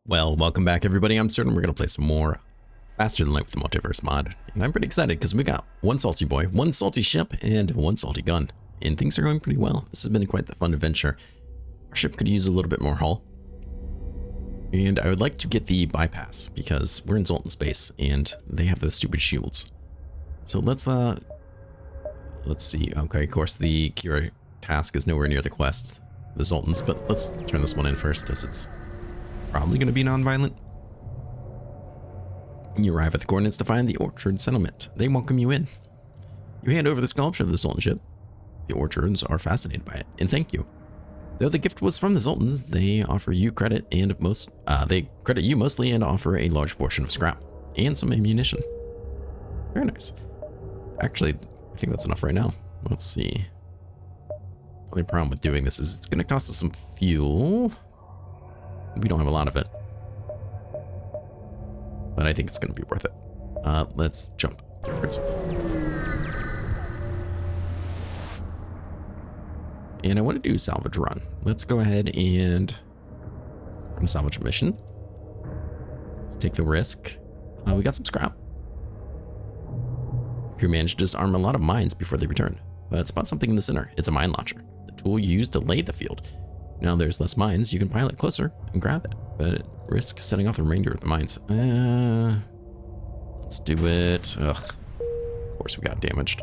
Well, welcome back everybody. I'm certain we're going to play some more Faster Than Light with the Multiverse mod. And I'm pretty excited because we got one salty boy, one salty ship, and one salty gun. And things are going pretty well. This has been quite the fun adventure. Our ship could use a little bit more hull. And I would like to get the bypass because we're in Zoltan space and they have those stupid shields. So let's see. Okay, of course the Kira task is nowhere near the quest, the Zoltans, but let's turn this one in first as it's probably going to be non-violent. You arrive at the coordinates to find the Orchard settlement. They welcome you in. You hand over the sculpture of the Zoltan ship. The Orchards are fascinated by it and thank you. Though the gift was from the Zoltans, they offer you credit and they credit you mostly and offer a large portion of scrap and some ammunition. Very nice. Actually, I think that's enough right now. Let's see. The only problem with doing this is it's going to cost us some fuel. We don't have a lot of it, but I think it's going to be worth it. Let's jump forwards. And I want to do salvage run. Let's go ahead and run a salvage mission. Let's take the risk. We got some scrap. The crew managed to disarm a lot of mines before they returned, but spot something in the center. It's a mine launcher, the tool used to lay the field. Now there's less mines, you can pilot closer and grab it, but it risks setting off the remainder of the mines. Let's do it. Ugh. Of course we got damaged.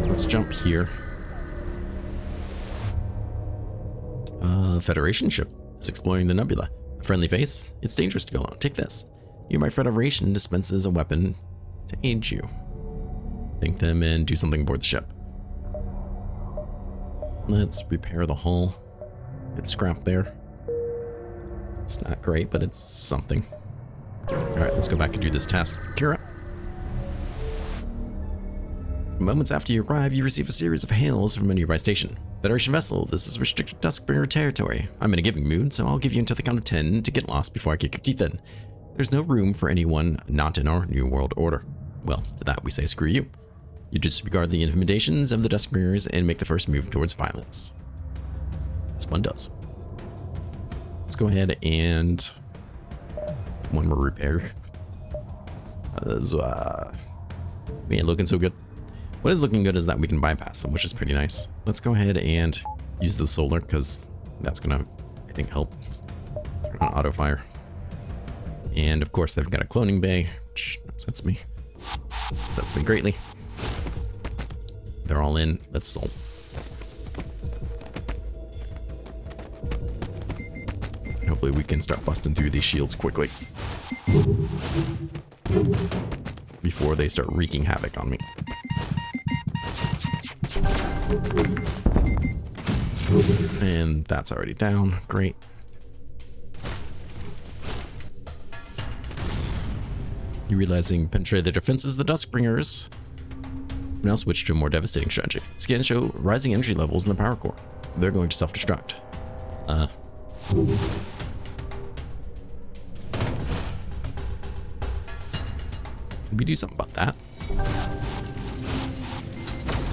Let's jump here. Federation ship is exploring the nebula. A friendly face. It's dangerous to go alone. Take this. Nearby Federation dispenses a weapon to aid you. Thank them and do something aboard the ship. Let's repair the hull. Bit of scrap there. It's not great, but it's something. Alright, let's go back and do this task. Kira. Moments after you arrive, you receive a series of hails from a nearby station. Federation vessel, this is restricted Duskbringer territory. I'm in a giving mood, so I'll give you until the count of 10 to get lost before I kick your teeth in. There's no room for anyone not in our New World Order. Well, to that we say screw you. You disregard the intimidations of the Duskbringers and make the first move towards violence. As one does. Let's go ahead and one more repair. We ain't looking so good. What is looking good is that we can bypass them, which is pretty nice. Let's go ahead and use the solar because that's gonna, I think, help auto fire. And of course, they've got a cloning bay, which upsets me. Upsets me greatly. They're all in. Let's soul. Hopefully we can start busting through these shields quickly before they start wreaking havoc on me. And that's already down. Great. You realizing penetrate the defenses of the Duskbringers. Now switch to a more devastating strategy. Scans show rising energy levels in the power core. They're going to self-destruct. Can we do something about that?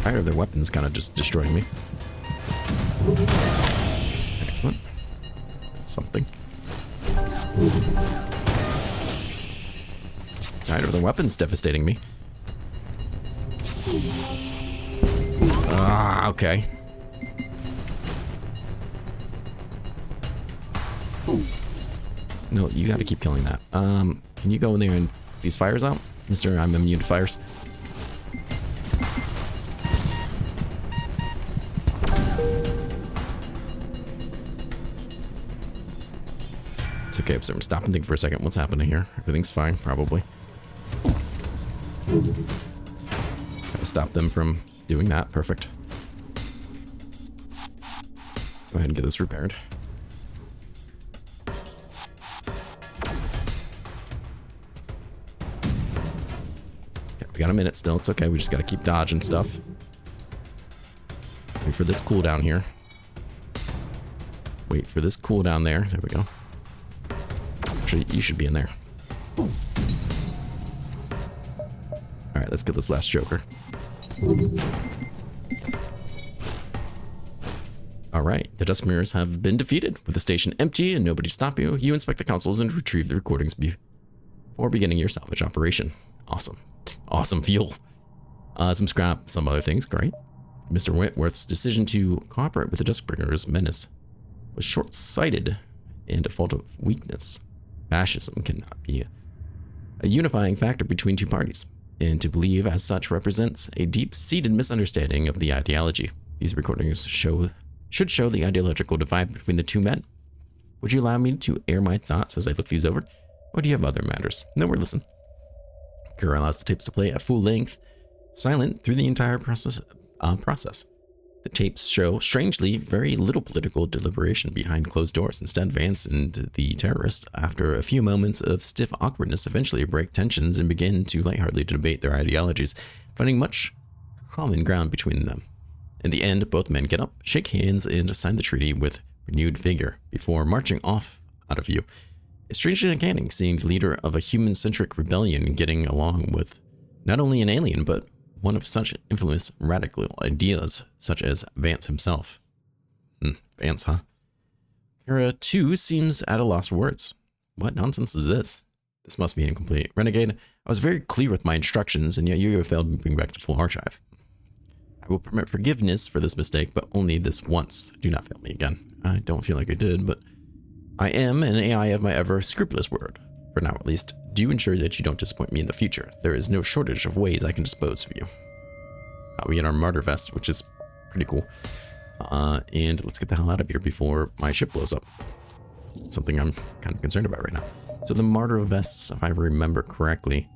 Tired of their weapons kind of just destroying me. Excellent. That's something. Tired of their weapons devastating me. Okay. No, you gotta keep killing that. Can you go in there and put these fires out? Mister, I'm immune to fires. It's okay, Absurdum. Stop and think for a second. What's happening here? Everything's fine, probably. Gotta stop them from doing that. Perfect. Go ahead and get this repaired. We got a minute still. It's okay. We just got to keep dodging stuff. Wait for this cooldown here. Wait for this cooldown there. There we go. Actually, you should be in there. All right, let's get this last Joker. All right, the Dusk Mirrors have been defeated. With the station empty and nobody to stop you, you inspect the consoles and retrieve the recordings before beginning your salvage operation. Awesome. Awesome fuel. Some scrap, some other things, great. Mr. Whitworth's decision to cooperate with the Duskbringers' menace was short-sighted and a fault of weakness. Fascism cannot be a unifying factor between two parties, and to believe as such represents a deep-seated misunderstanding of the ideology. These recordings should show the ideological divide between the two men. Would you allow me to air my thoughts as I look these over? Or do you have other matters? No, we're listening. Kira allows the tapes to play at full length, silent through the entire process. The tapes show, strangely, very little political deliberation behind closed doors. Instead, Vance and the terrorist, after a few moments of stiff awkwardness, eventually break tensions and begin to lightheartedly debate their ideologies, finding much common ground between them. In the end, both men get up, shake hands, and sign the treaty with renewed vigor before marching off out of view. It's strangely uncanny seeing the leader of a human-centric rebellion getting along with not only an alien, but one of such infamous radical ideas, such as Vance himself. Vance, huh? Kira, too, seems at a loss for words. What nonsense is this? This must be incomplete. Renegade, I was very clear with my instructions, and yet you have failed me to bring back the full archive. I will permit forgiveness for this mistake, but only this once. Do not fail me again. I don't feel like I did, but I am an AI of my ever scrupulous word. For now, at least. Do ensure that you don't disappoint me in the future. There is no shortage of ways I can dispose of you. We get our martyr vest, which is pretty cool. And let's get the hell out of here before my ship blows up. Something I'm kind of concerned about right now. So the martyr vests, if I remember correctly,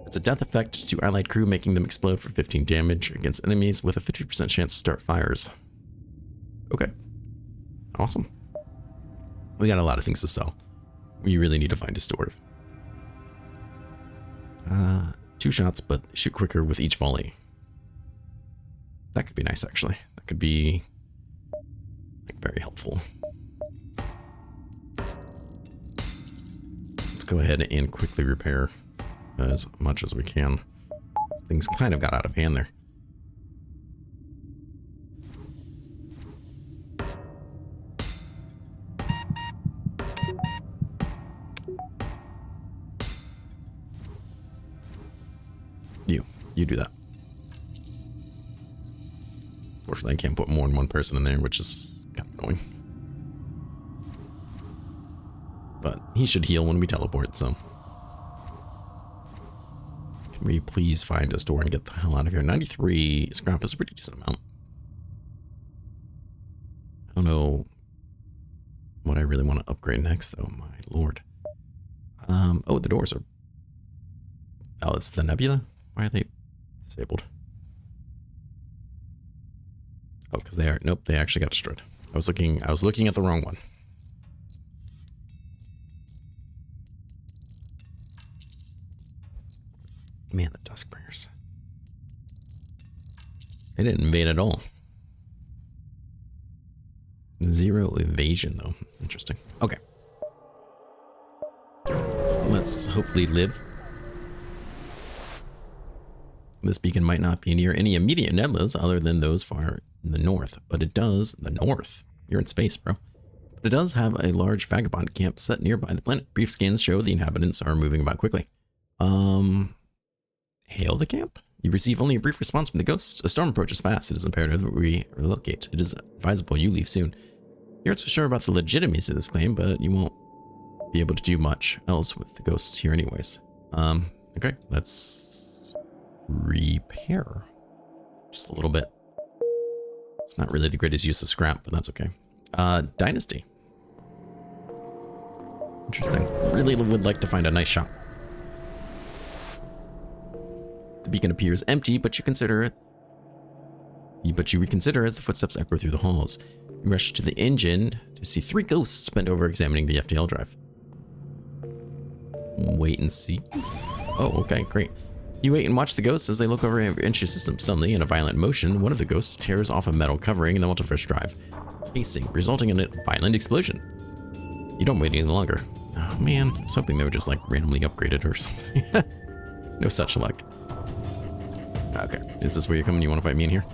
it's a death effect to allied crew, making them explode for 15 damage against enemies with a 50% chance to start fires. Okay. Awesome. We got a lot of things to sell. We really need to find a store. 2 shots, but shoot quicker with each volley. That could be nice, actually. That could be like very helpful. Let's go ahead and quickly repair as much as we can. Things kind of got out of hand there. You do that. Fortunately, I can't put more than one person in there, which is kind of annoying. But he should heal when we teleport, so. Can we please find a store and get the hell out of here? 93 scrap is a pretty decent amount. I don't know what I really want to upgrade next, though. My lord. Oh, the doors are... Oh, it's the nebula? Why are they disabled? Oh, because they are... Nope, they actually got destroyed. I was looking at the wrong one. Man, the Duskbringers. They didn't invade at all. 0 evasion, though. Interesting. Okay. Let's hopefully live. This beacon might not be near any immediate nebulas other than those far in the north, but it does... The north? You're in space, bro. But it does have a large vagabond camp set nearby the planet. Brief scans show the inhabitants are moving about quickly. Hail the camp? You receive only a brief response from the ghosts. A storm approaches fast. It is imperative that we relocate. It is advisable you leave soon. You aren't so sure about the legitimacy of this claim, but you won't be able to do much else with the ghosts here anyways. Okay, let's repair. Just a little bit. It's not really the greatest use of scrap, but that's okay. Dynasty. Interesting. Really would like to find a nice shop. The beacon appears empty, but you reconsider as the footsteps echo through the halls. You rush to the engine to see 3 ghosts bent over examining the FTL drive. Wait and see. Oh, okay, great. You wait and watch the ghosts as they look over your entry system. Suddenly, in a violent motion, one of the ghosts tears off a metal covering in the Multiverse Drive casing, resulting in a violent explosion. You don't wait any longer. Oh man, I was hoping they were just like randomly upgraded or something. No such luck. Okay, is this where you're coming? You want to fight me in here?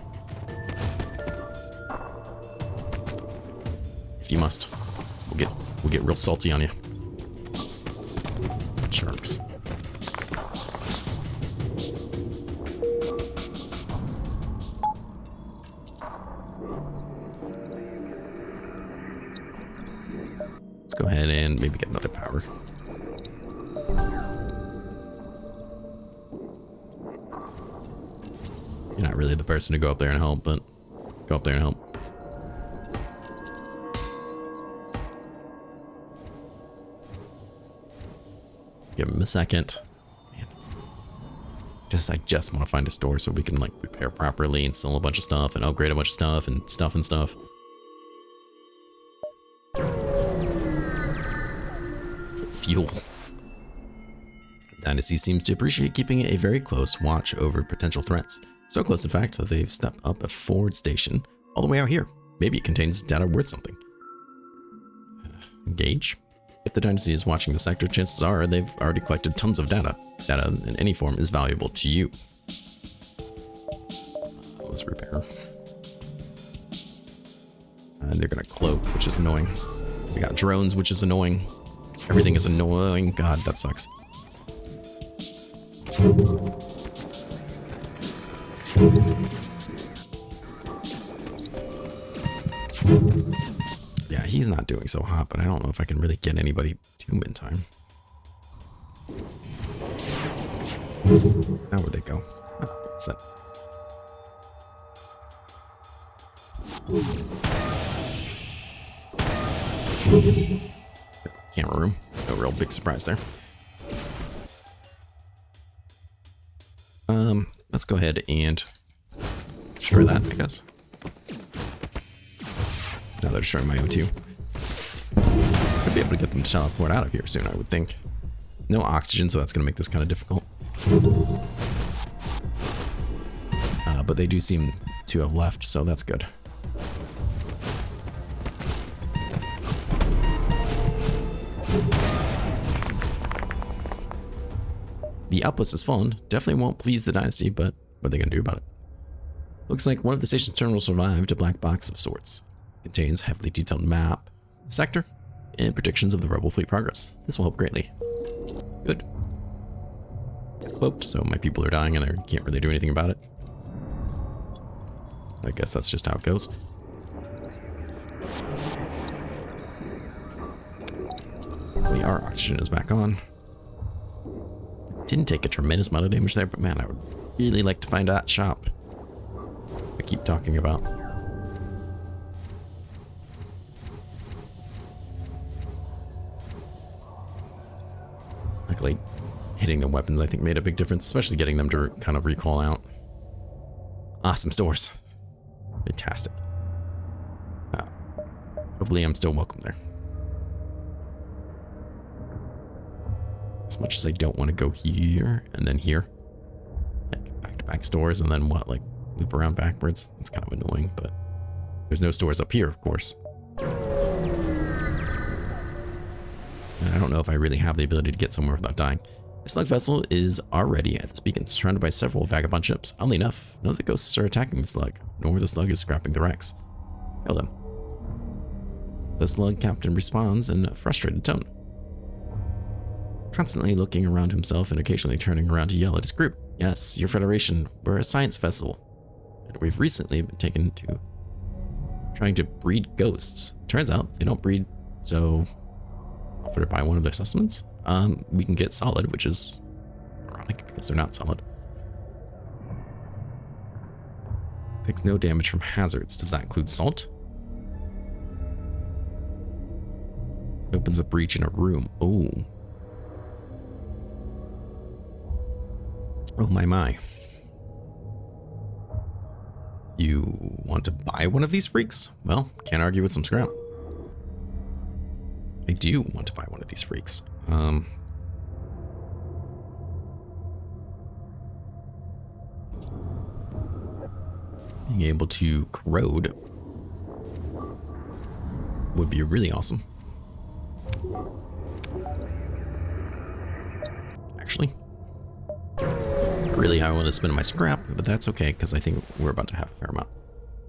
if you must. We'll get real salty on you. Sharks. Let's go ahead and maybe get another power. You're not really the person to go up there and help, but go up there and help. Give him a second. Man. I just want to find a store so we can like repair properly and sell a bunch of stuff and upgrade a bunch of stuff and stuff. Fuel. Dynasty seems to appreciate keeping a very close watch over potential threats. So close, in fact, that they've stepped up a forward station all the way out here. Maybe it contains data worth something. Engage. If the Dynasty is watching the sector, chances are they've already collected tons of data. Data in any form is valuable to you. Let's repair. And they're gonna cloak, which is annoying. We got drones, which is annoying. Everything is annoying. God, that sucks. Yeah, he's not doing so hot, but I don't know if I can really get anybody to him in time. Now where'd they go? Oh, that's it. Camera room. No real big surprise there. Let's go ahead and destroy that, I guess. Now they're destroying my O2. Could be able to get them to teleport out of here soon, I would think. No oxygen, so that's going to make this kind of difficult. But they do seem to have left, so that's good. The outpost has fallen. Definitely won't please the Dynasty, but what are they going to do about it? Looks like one of the station's terminals survived a black box of sorts. Contains heavily detailed map, sector, and predictions of the rebel fleet progress. This will help greatly. Good. Cloaked, so my people are dying and I can't really do anything about it. I guess that's just how it goes. Our oxygen is back on. Didn't take a tremendous amount of damage there, but man, I would really like to find that shop I keep talking about. Luckily, hitting the weapons I think made a big difference, especially getting them to kind of recall out. Awesome stores. Fantastic. Hopefully I'm still welcome there. As much as I don't want to go here and then here. Like back-to-back stores and then what, like loop around backwards? It's kind of annoying, but there's no stores up here, of course. And I don't know if I really have the ability to get somewhere without dying. The slug vessel is already at this beacon, surrounded by several vagabond ships. Oddly enough, none of the ghosts are attacking the slug, nor the slug is scrapping the wrecks. Kill them. The slug captain responds in a frustrated tone, constantly looking around himself and occasionally turning around to yell at his group. Yes, your Federation, we're a science vessel, and we've recently been taken to trying to breed ghosts. Turns out they don't breed, so offer to buy one of their specimens. We can get solid, which is ironic because they're not solid. Takes no damage from hazards. Does that include salt? Opens a breach in a room. Oh. Oh my. You want to buy one of these freaks? Well, can't argue with some scrap. I do want to buy one of these freaks. Being able to corrode would be really awesome. Actually, really I want to spend my scrap, but that's okay because I think we're about to have a fair amount.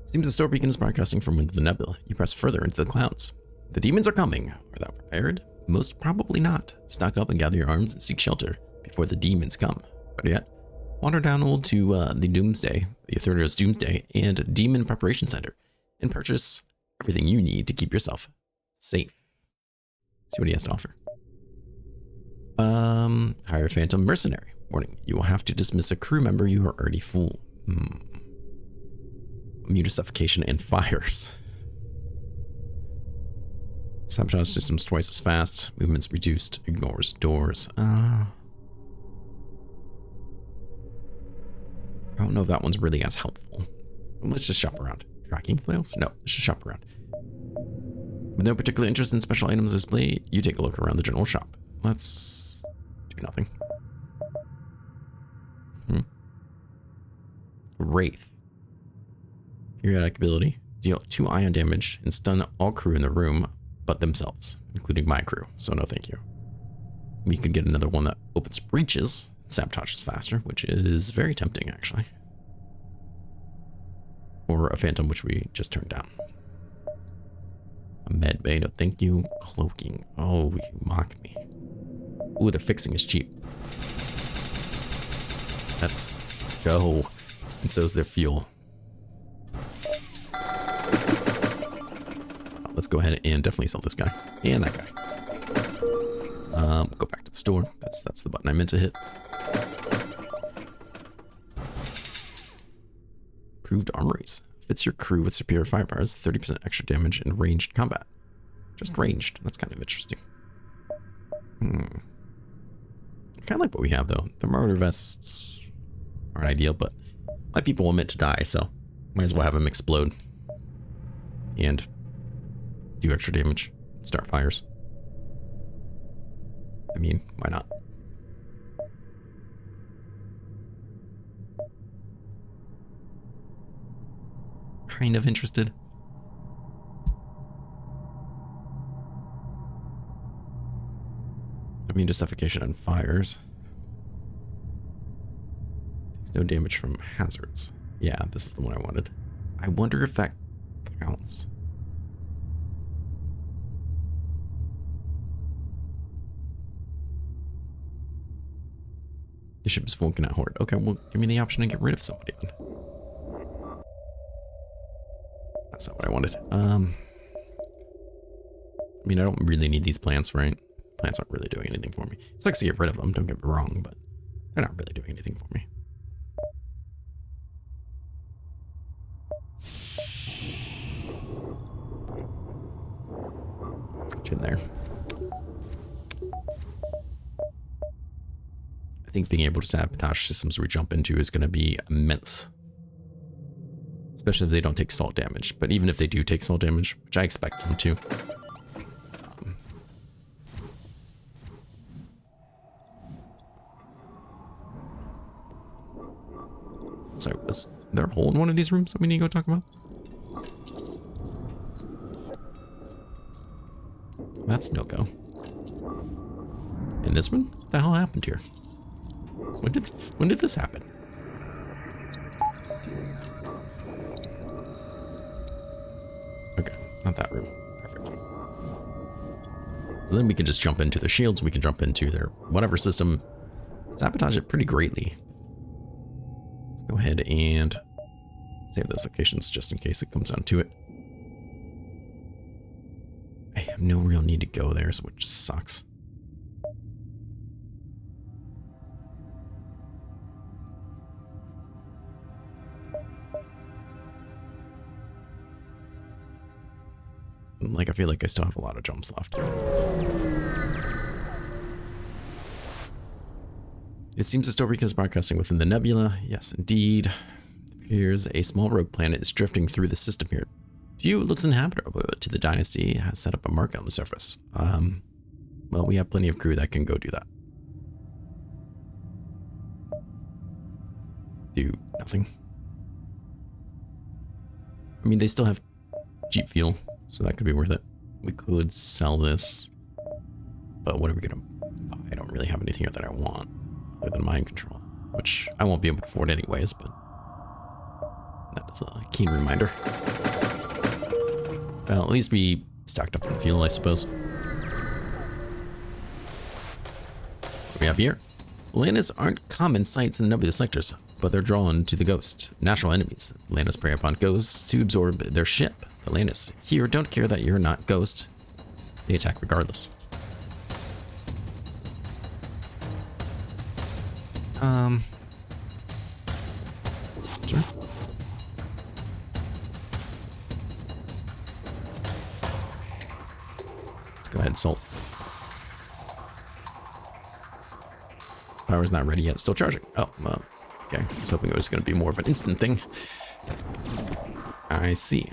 Seems the store beacon is broadcasting from within the nebula. You press further into the clouds. The demons are coming. Are thou prepared? Most probably not. Stock up and gather your arms and seek shelter before the demons come. Better yet, wander down to the Doomsday, the Absurdum's Doomsday, and Demon Preparation Center, and purchase everything you need to keep yourself safe. See what he has to offer. Hire a phantom mercenary. Warning, you will have to dismiss a crew member you are already full. Immune to suffocation and fires. Sabotage systems twice as fast. Movements reduced. Ignores doors. I don't know if that one's really as helpful. Let's just shop around. Tracking flails? No, let's just shop around. With no particular interest in special items displayed, you take a look around the general shop. Let's do nothing. Wraith. Periodic ability. Deal 2 ion damage and stun all crew in the room but themselves, including my crew. So no thank you. We could get another one that opens breaches, sabotages faster, which is very tempting actually. Or a phantom, which we just turned down. A med bay, no thank you. Cloaking. Oh, you mock me. Ooh, their fixing is cheap. Let's go. And so is their fuel. Let's go ahead and definitely sell this guy. And that guy. Go back to the store. That's the button I meant to hit. Improved armories. Fits your crew with superior firepowers, 30% extra damage in ranged combat. Just ranged. That's kind of interesting. Kind of like what we have though. The martyr vests aren't ideal, but my people were meant to die, so might as well have them explode and do extra damage, start fires. I mean, why not? Kind of interested. Immune to suffocation and fires. It's no damage from hazards. Yeah, this is the one I wanted. I wonder if that counts. The ship is full and cannot hoard. Okay, well, give me the option to get rid of somebody then. That's not what I wanted. I mean, I don't really need these plants, right? Plants aren't really doing anything for me. It's nice to get rid of them, don't get me wrong, but they're not really doing anything for me. Get in there. I think being able to sabotage systems we jump into is going to be immense. Especially if they don't take salt damage. But even if they do take salt damage, which I expect them to. Sorry, was there a hole in one of these rooms that we need to go talk about? That's no go. And this one? What the hell happened here? When did this happen? Okay, not that room. Perfect. So then we can just jump into their shields. We can jump into their whatever system. Sabotage it pretty greatly. Let's go ahead and save those locations just in case it comes down to it. I have no real need to go there, which sucks. Like, I feel like I still have a lot of jumps left. It seems Dystopia is broadcasting within the nebula. Yes, indeed. It appears a small rogue planet is drifting through the system here. To you, it looks inhabitable. To the dynasty, it has set up a market on the surface. Well, we have plenty of crew that can go do that. Do nothing. I mean, they still have cheap fuel. So that could be worth it. We could sell this, but what are we gonna buy? I don't really have anything here that I want other than mind control, which I won't be able to afford anyways, but that is a keen reminder. Well, at least we stacked up in the field, I suppose. What do we have here? Lanas aren't common sights in the nebulous sectors, but they're drawn to the ghost, natural enemies. Lanas prey upon ghosts to absorb their ship. The Lanas here don't care that you're not ghost. They attack regardless. Sure. Let's go ahead and salt. Power's not ready yet. Still charging. Oh, well, okay. I was hoping it was going to be more of an instant thing. I see.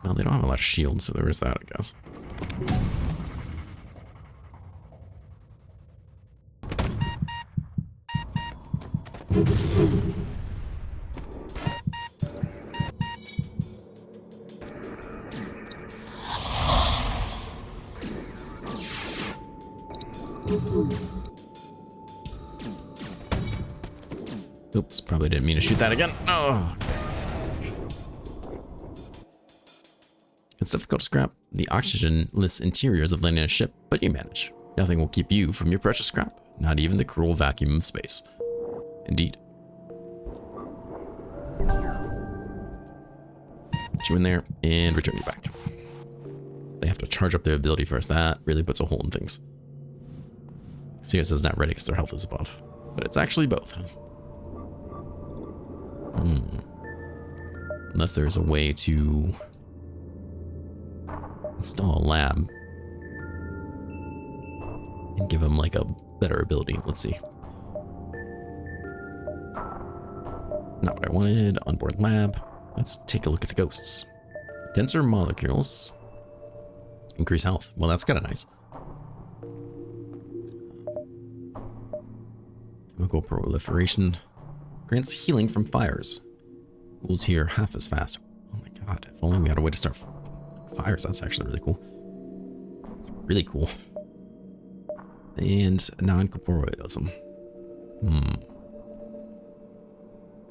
Well, they don't have a lot of shields, so there is that, I guess. Oops, probably didn't mean to shoot that again. Oh. It's difficult to scrap the oxygenless interiors of landing a ship, but you manage. Nothing will keep you from your precious scrap, not even the cruel vacuum of space. Indeed. Put you in there and return you back. They have to charge up their ability first. That really puts a hole in things. CS is not ready because their health is above, but it's actually both. Unless there's a way to install a lab and give them like a better ability. Let's see. Not what I wanted. Onboard lab. Let's take a look at the ghosts. Denser molecules increase health. Well, that's kind of nice. Chemical proliferation grants healing from fires. Cools here half as fast. Oh my god, if only we had a way to start fires. That's actually really cool. It's really cool. And non-corporealism.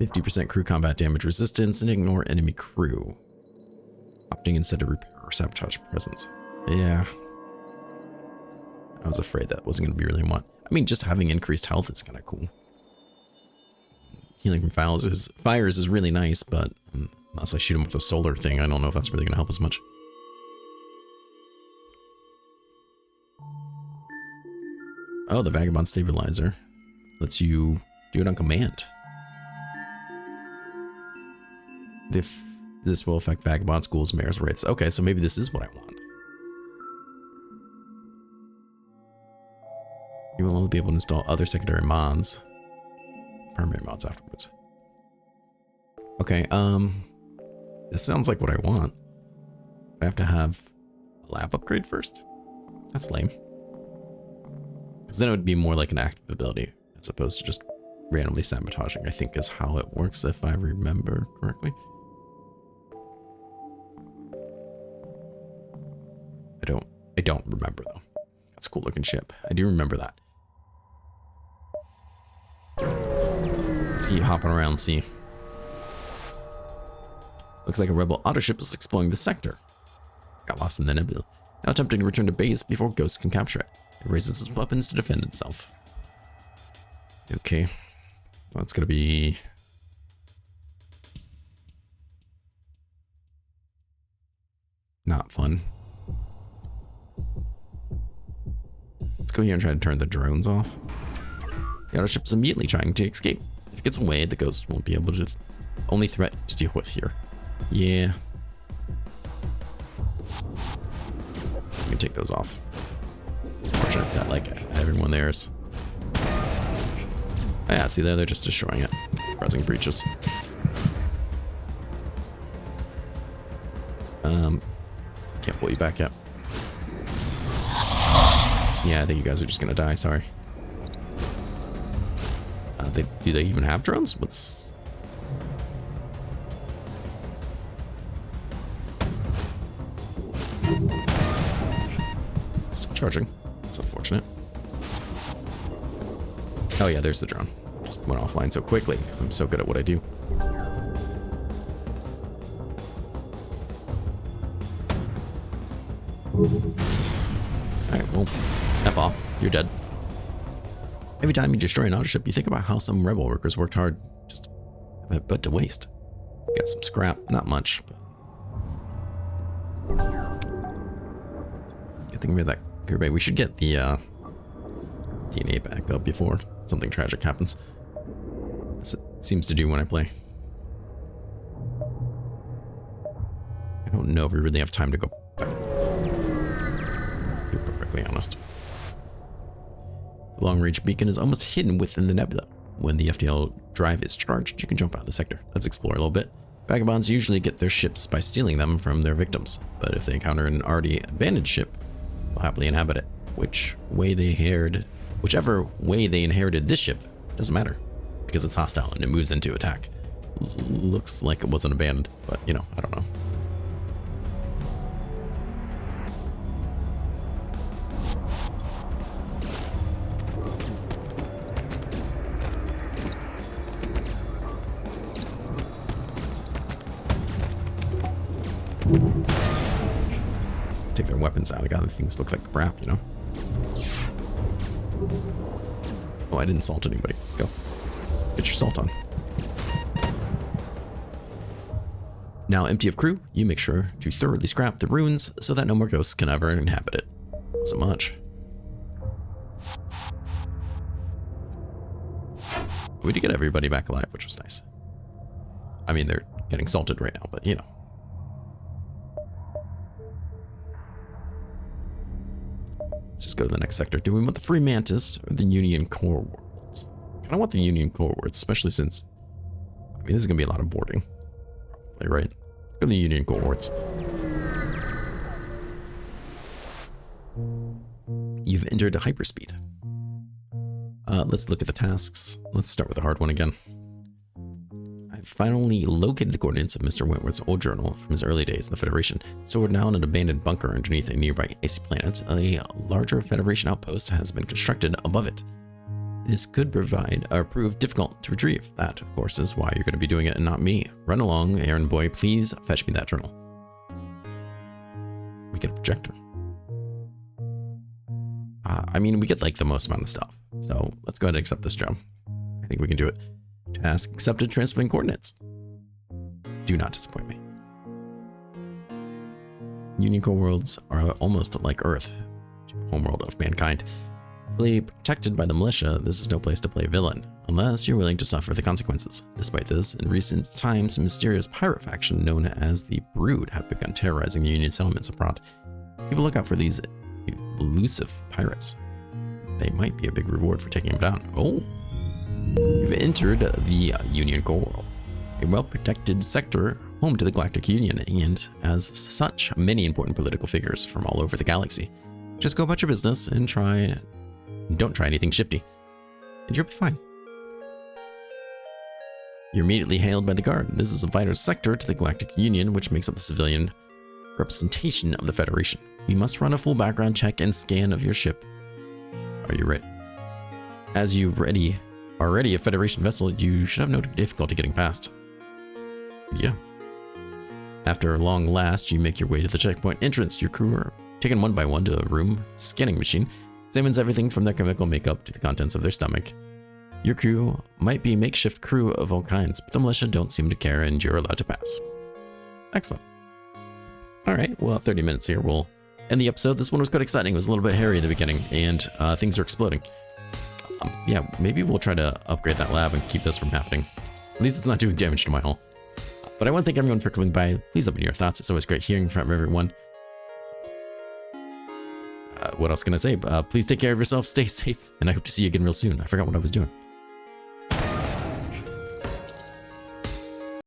50% crew combat damage resistance and ignore enemy crew. Opting instead to repair or sabotage presence. Yeah. I was afraid that wasn't going to be really what. I mean, just having increased health is kind of cool. Healing from fires is really nice, but unless I shoot him with a solar thing, I don't know if that's really going to help as much. Oh, the Vagabond Stabilizer lets you do it on command. If this will affect Vagabond schools, Mare's rates. Okay, so maybe this is what I want. You will only be able to install other secondary mods. Primary mods afterwards. Okay, this sounds like what I want. I have to have a lab upgrade first? That's lame. Because then it would be more like an active ability, as opposed to just randomly sabotaging, I think is how it works, if I remember correctly. I don't remember, though. That's a cool looking ship. I do remember that. Let's keep hopping around and see. Looks like a rebel auto ship is exploring the sector. Got lost in the nebula. Now attempting to return to base before ghosts can capture it. It raises its weapons to defend itself. Okay. Well, that's gonna be... not fun. Let's go here and try to turn the drones off. The auto ship is immediately trying to escape. If it gets away, the ghost won't be able to... only threat to deal with here. Yeah. So we can take those off. Unfortunate that, like, everyone there is... oh, yeah, see there, they're just destroying it. Causing breaches. Can't pull you back yet. Yeah, I think you guys are just gonna die, sorry. Do they even have drones? What's... still charging. That's unfortunate. Oh yeah, there's the drone. Just went offline so quickly because I'm so good at what I do. Alright, well, F off. You're dead. Every time you destroy an auto ship, you think about how some rebel workers worked hard just to have it put to waste. Get some scrap, not much. Good thing we had that gear bay. We should get the DNA back up before something tragic happens. As it seems to do when I play. I don't know if we really have time to go back. To be perfectly honest. The long-range beacon is almost hidden within the nebula. When the FTL drive is charged, you can jump out of the sector. Let's explore a little bit. Vagabonds usually get their ships by stealing them from their victims, but if they encounter an already abandoned ship, they'll happily inhabit it. Whichever way they inherited this ship doesn't matter, because it's hostile and it moves into attack. Looks like it wasn't abandoned, but you know, I don't know. Take their weapons out. I got things look like crap, you know. Oh, I didn't salt anybody. Go. Get your salt on. Now empty of crew, you make sure to thoroughly scrap the ruins so that no more ghosts can ever inhabit it. Wasn't much. We did get everybody back alive, which was nice. I mean, they're getting salted right now, but you know. Let's just go to the next sector. Do we want the Free Mantis or the Union Core Worlds? I kind of want the Union Core Worlds, especially since, I mean, this is going to be a lot of boarding. Probably, right? Go to the Union Core Worlds. You've entered a hyperspeed. Let's look at the tasks. Let's start with the hard one again. I've finally located the coordinates of Mr. Wentworth's old journal from his early days in the Federation. Stored now in an abandoned bunker underneath a nearby icy planet, a larger Federation outpost has been constructed above it. This could prove difficult to retrieve. That, of course, is why you're going to be doing it and not me. Run along, errand boy. Please fetch me that journal. We get a projector. I mean, we get like the most amount of stuff. So let's go ahead and accept this job. I think we can do it. Task accepted, transferring coordinates. Do not disappoint me. Union Core Worlds are almost like Earth, homeworld of mankind. Fully protected by the militia, this is no place to play villain, unless you're willing to suffer the consequences. Despite this, in recent times, a mysterious pirate faction known as the Brood have begun terrorizing the Union settlements abroad. People look out for these elusive pirates. They might be a big reward for taking them down. Oh! You've entered the Union Core World, a well-protected sector home to the Galactic Union, and as such, many important political figures from all over the galaxy. Just go about your business and don't try anything shifty, and you'll be fine. You're immediately hailed by the guard. This is a vital sector to the Galactic Union, which makes up the civilian representation of the Federation. We must run a full background check and scan of your ship. Are you ready? As you already a Federation vessel, you should have no difficulty getting past. Yeah. After a long last, you make your way to the checkpoint entrance. Your crew are taken one by one to a room scanning machine. Examines everything from their chemical makeup to the contents of their stomach. Your crew might be makeshift crew of all kinds, but the militia don't seem to care and you're allowed to pass. Excellent. Alright, well, 30 minutes here. We'll end the episode. This one was quite exciting. It was a little bit hairy at the beginning, and things are exploding. Yeah, maybe we'll try to upgrade that lab and keep this from happening. At least it's not doing damage to my hull. But I want to thank everyone for coming by. Please let me know your thoughts. It's always great hearing from everyone. What else can I say? Please take care of yourself, stay safe, and I hope to see you again real soon. I forgot what I was doing.